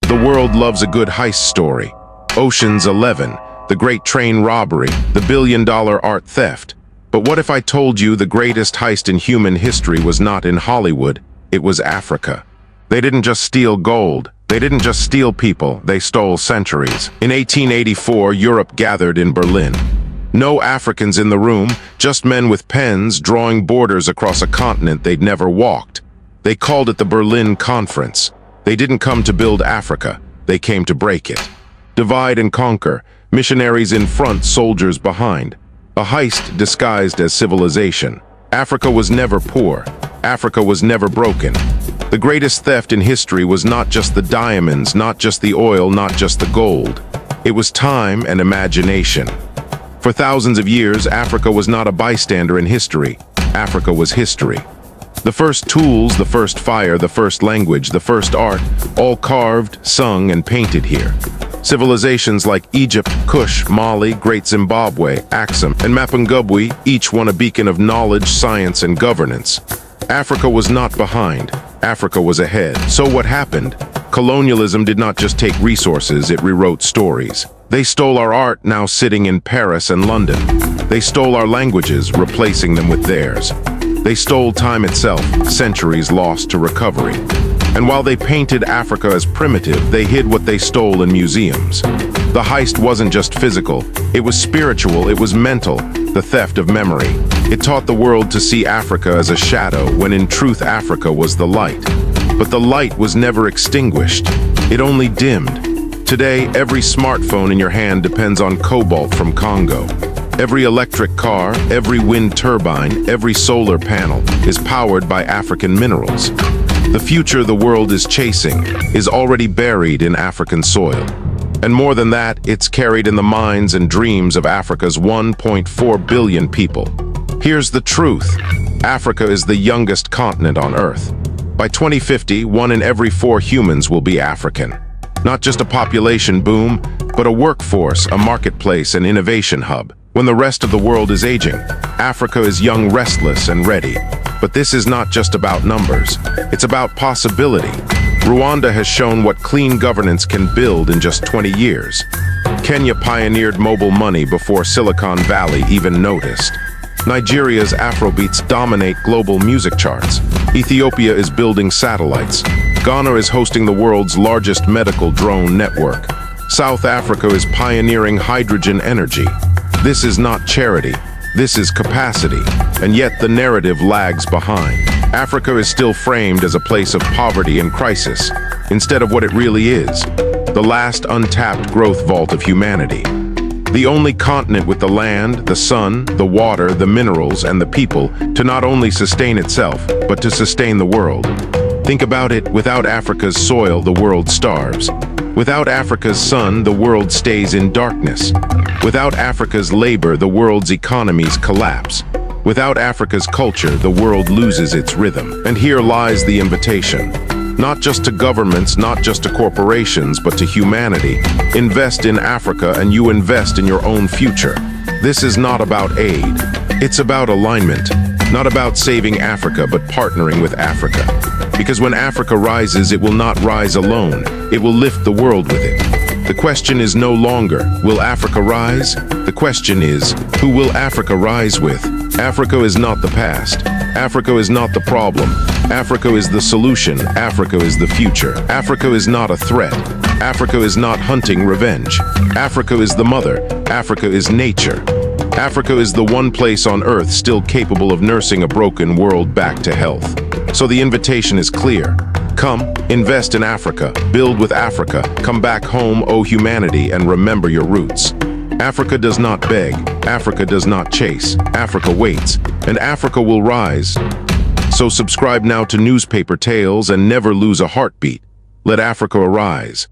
The world loves a good heist story. Ocean's 11, the great train robbery, the billion-dollar art theft. But what if I told you the greatest heist in human history was not in Hollywood, it was Africa? They didn't just steal gold. They didn't just steal people, they stole centuries. In 1884, Europe gathered in Berlin. No Africans in the room, just men with pens drawing borders across a continent they'd never walked. They called it the Berlin Conference. They didn't come to build Africa, they came to break it. Divide and conquer, missionaries in front, soldiers behind. A heist disguised as civilization. Africa was never poor. Africa was never broken. The greatest theft in history was not just the diamonds, not just the oil, not just the gold. It was time and imagination. For thousands of years, Africa was not a bystander in history. Africa was history. The first tools, the first fire, the first language, the first art, all carved, sung, and painted here. Civilizations like Egypt, Kush, Mali, Great Zimbabwe, Axum, and Mapungubwe, each one a beacon of knowledge, science, and governance. Africa was not behind. Africa was ahead. So what happened? Colonialism did not just take resources, it rewrote stories. They stole our art, now sitting in Paris and London. They stole our languages, replacing them with theirs. They stole time itself, centuries lost to recovery. And while they painted Africa as primitive, they hid what they stole in museums. The heist wasn't just physical, it was spiritual, it was mental, the theft of memory. It taught the world to see Africa as a shadow, when in truth Africa was the light. But the light was never extinguished, it only dimmed. Today, every smartphone in your hand depends on cobalt from Congo. Every electric car, every wind turbine, every solar panel is powered by African minerals. The future the world is chasing is already buried in African soil. And more than that, it's carried in the minds and dreams of Africa's 1.4 billion people. Here's the truth. Africa is the youngest continent on Earth. By 2050, 1 in every 4 humans will be African. Not just a population boom, but a workforce, a marketplace, an innovation hub. When the rest of the world is aging, Africa is young, restless, and ready. But this is not just about numbers. It's about possibility. Rwanda has shown what clean governance can build in just 20 years. Kenya pioneered mobile money before Silicon Valley even noticed. Nigeria's Afrobeats dominate global music charts. Ethiopia is building satellites. Ghana is hosting the world's largest medical drone network. South Africa is pioneering hydrogen energy. This is not charity. This is capacity, and yet the narrative lags behind. Africa is still framed as a place of poverty and crisis, instead of what it really is, the last untapped growth vault of humanity. The only continent with the land, the sun, the water, the minerals, and the people to not only sustain itself, but to sustain the world. Think about it, without Africa's soil, the world starves. Without Africa's sun, the world stays in darkness. Without Africa's labor, the world's economies collapse. Without Africa's culture, the world loses its rhythm. And here lies the invitation. Not just to governments, not just to corporations, but to humanity. Invest in Africa and you invest in your own future. This is not about aid. It's about alignment. Not about saving Africa, but partnering with Africa. Because when Africa rises, it will not rise alone. It will lift the world with it. The question is no longer, will Africa rise? The question is, who will Africa rise with? Africa is not the past. Africa is not the problem. Africa is the solution. Africa is the future. Africa is not a threat. Africa is not hunting revenge. Africa is the mother. Africa is nature. Africa is the one place on Earth still capable of nursing a broken world back to health. So the invitation is clear. Come, invest in Africa, build with Africa, come back home, O humanity, and remember your roots. Africa does not beg, Africa does not chase, Africa waits, and Africa will rise. So subscribe now to Newspaper Tales and never lose a heartbeat. Let Africa arise.